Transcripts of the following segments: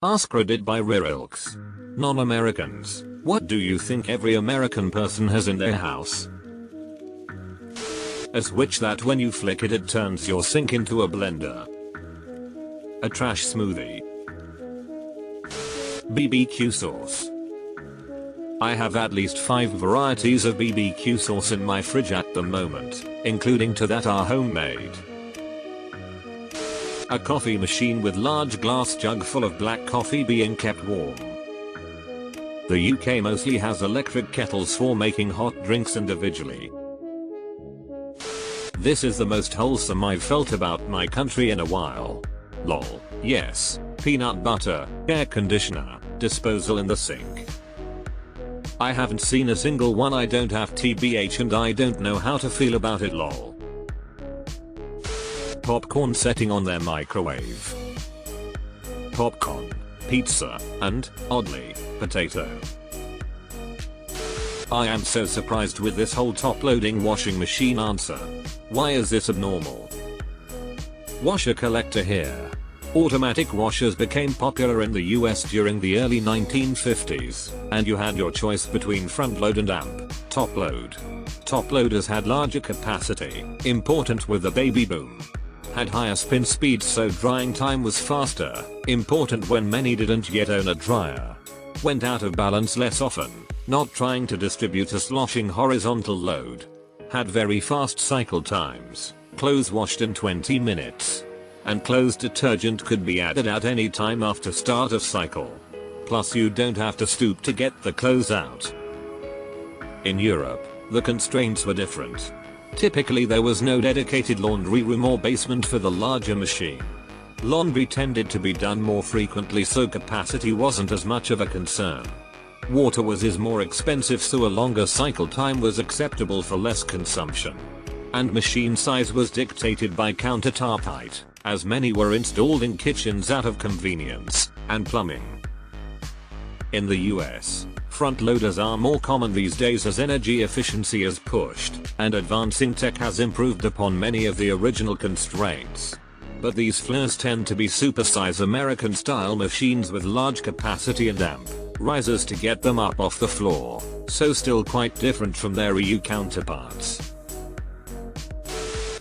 AskReddit by Rerilks. Non-Americans, what do you think every American person has in their house? A switch that when you flick it turns your sink into a blender. A trash smoothie. BBQ sauce. I have at least 5 varieties of BBQ sauce in my fridge at the moment, including 2 that are homemade. A coffee machine with large glass jug full of black coffee being kept warm. The UK mostly has electric kettles for making hot drinks individually. This is the most wholesome I've felt about my country in a while. Lol. Yes, peanut butter, air conditioner, disposal in the sink. I haven't seen a single one. I don't have TBH and I don't know how to feel about it. Lol. Popcorn setting on their microwave. Popcorn, pizza, and, oddly, potato. I am so surprised with this whole top-loading washing machine answer. Why is this abnormal? Washer collector here. Automatic washers became popular in the US during the early 1950s, and you had your choice between front load and amp, top load. Top loaders had larger capacity, important with the baby boom. Had higher spin speeds so drying time was faster, important when many didn't yet own a dryer. Went out of balance less often, not trying to distribute a sloshing horizontal load. Had very fast cycle times, clothes washed in 20 minutes. And clothes detergent could be added at any time after start of cycle. Plus you don't have to stoop to get the clothes out. In Europe, the constraints were different. Typically there was no dedicated laundry room or basement for the larger machine. Laundry tended to be done more frequently so capacity wasn't as much of a concern. Water was more expensive so a longer cycle time was acceptable for less consumption. And machine size was dictated by countertop height, as many were installed in kitchens out of convenience, and plumbing. In the US, front loaders are more common these days as energy efficiency is pushed, and advancing tech has improved upon many of the original constraints. But these flares tend to be supersize American style machines with large capacity and amp risers to get them up off the floor, so still quite different from their EU counterparts.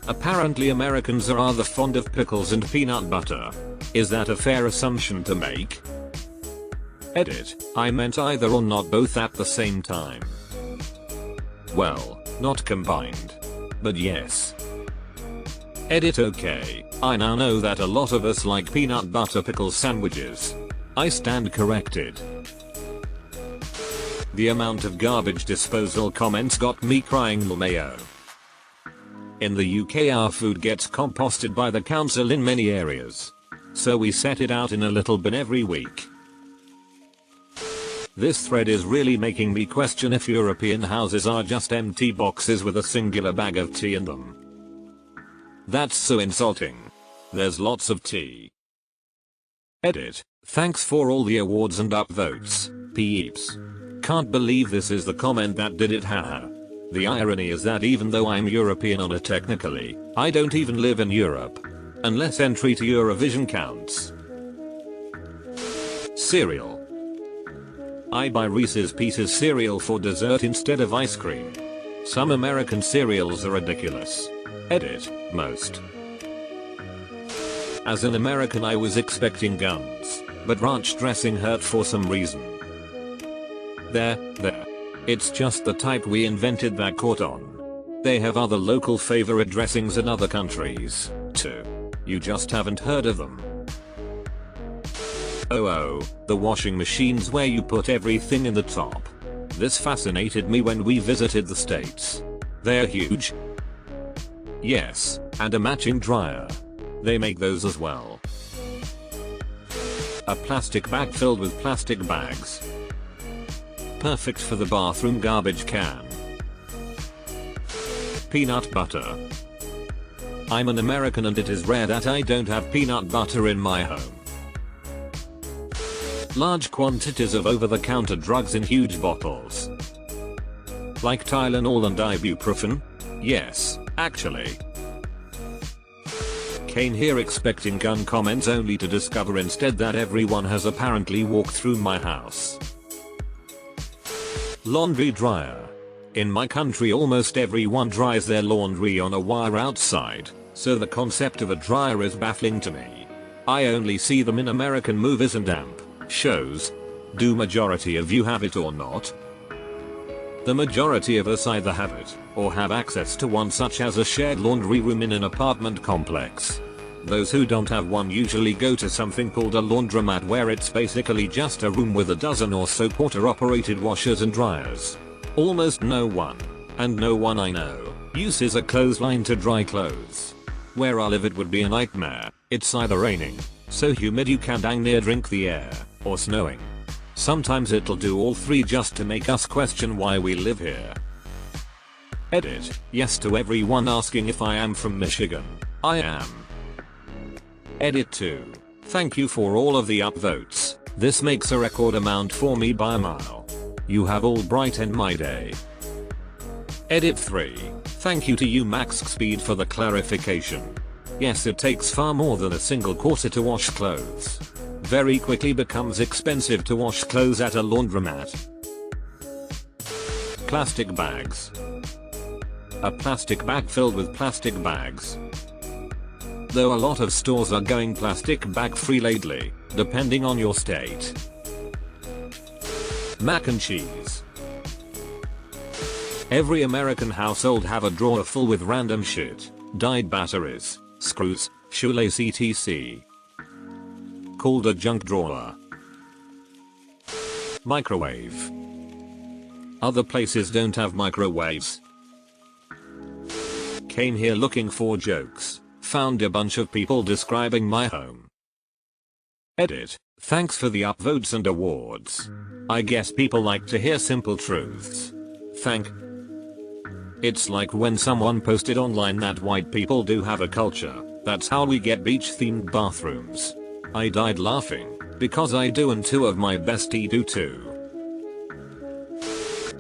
Apparently Americans are rather fond of pickles and peanut butter. Is that a fair assumption to make? Edit, I meant either or not both at the same time. Well, not combined. But yes. Edit okay, I now know that a lot of us like peanut butter pickle sandwiches. I stand corrected. The amount of garbage disposal comments got me crying LMAO. In the UK our food gets composted by the council in many areas. So we set it out in a little bin every week. This thread is really making me question if European houses are just empty boxes with a singular bag of tea in them. That's so insulting. There's lots of tea. Edit, thanks for all the awards and upvotes, peeps. Can't believe this is the comment that did it, haha. The irony is that even though I'm European on a technically, I don't even live in Europe. Unless entry to Eurovision counts. Cereal. I buy Reese's Pieces cereal for dessert instead of ice cream. Some American cereals are ridiculous. Edit, most. As an American I was expecting guns, but ranch dressing hurt for some reason. There. It's just the type we invented that caught on. They have other local favorite dressings in other countries, too. You just haven't heard of them. Oh, the washing machines where you put everything in the top. This fascinated me when we visited the States. They're huge. Yes, and a matching dryer. They make those as well. A plastic bag filled with plastic bags. Perfect for the bathroom garbage can. Peanut butter. I'm an American and it is rare that I don't have peanut butter in my home. Large quantities of over-the-counter drugs in huge bottles. Like Tylenol and ibuprofen? Yes, actually. came here expecting gun comments only to discover instead that everyone has apparently walked through my house. Laundry dryer. In my country almost everyone dries their laundry on a wire outside, so the concept of a dryer is baffling to me. I only see them in American movies and amp shows. Do majority of you have it or not? The majority of us either have it, or have access to one, such as a shared laundry room in an apartment complex. Those who don't have one usually go to something called a laundromat, where it's basically just a room with a dozen or so porter-operated washers and dryers. Almost no one, and no one I know, uses a clothesline to dry clothes. Where I live it would be a nightmare. It's either raining, so humid you can dang near drink the air, or snowing. Sometimes it'll do all three just to make us question why we live here. Edit. Yes to everyone asking if I am from Michigan. I am. Edit 2. Thank you for all of the upvotes. This makes a record amount for me by a mile. You have all brightened my day. Edit 3. Thank you to you Max Speed for the clarification. Yes, it takes far more than a single quarter to wash clothes. Very quickly becomes expensive to wash clothes at a laundromat. Plastic bags. A plastic bag filled with plastic bags. Though a lot of stores are going plastic bag free lately, depending on your state. Mac and cheese. Every American household have a drawer full with random shit, dyed batteries, screws, shoelace etc. Called a junk drawer. Microwave. Other places don't have microwaves. Came here looking for jokes, found a bunch of people describing my home. Edit. Thanks for the upvotes and awards. I guess people like to hear simple truths. It's like when someone posted online that white people do have a culture, that's how we get beach themed bathrooms. I died laughing, because I do and two of my bestie do too.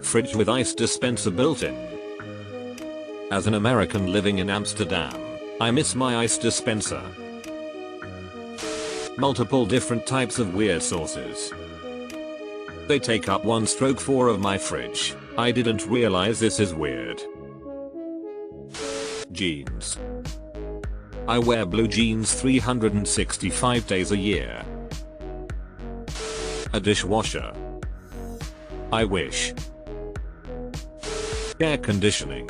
Fridge with ice dispenser built in. As an American living in Amsterdam, I miss my ice dispenser. Multiple different types of weird sauces. They take up 1/4 of my fridge. I didn't realize this is weird. Jeans. I wear blue jeans 365 days a year. A dishwasher. I wish. Air conditioning.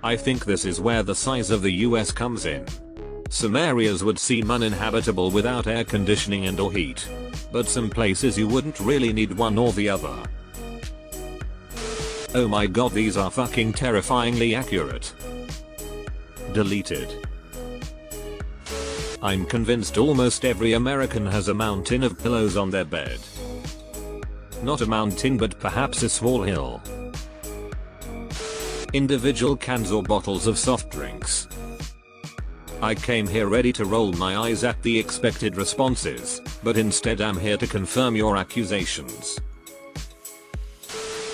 I think this is where the size of the US comes in. Some areas would seem uninhabitable without air conditioning and or heat. But some places you wouldn't really need one or the other. Oh my god, these are fucking terrifyingly accurate. Deleted. I'm convinced almost every American has a mountain of pillows on their bed. Not a mountain, but perhaps a small hill. Individual cans or bottles of soft drinks. I came here ready to roll my eyes at the expected responses, but instead I'm here to confirm your accusations.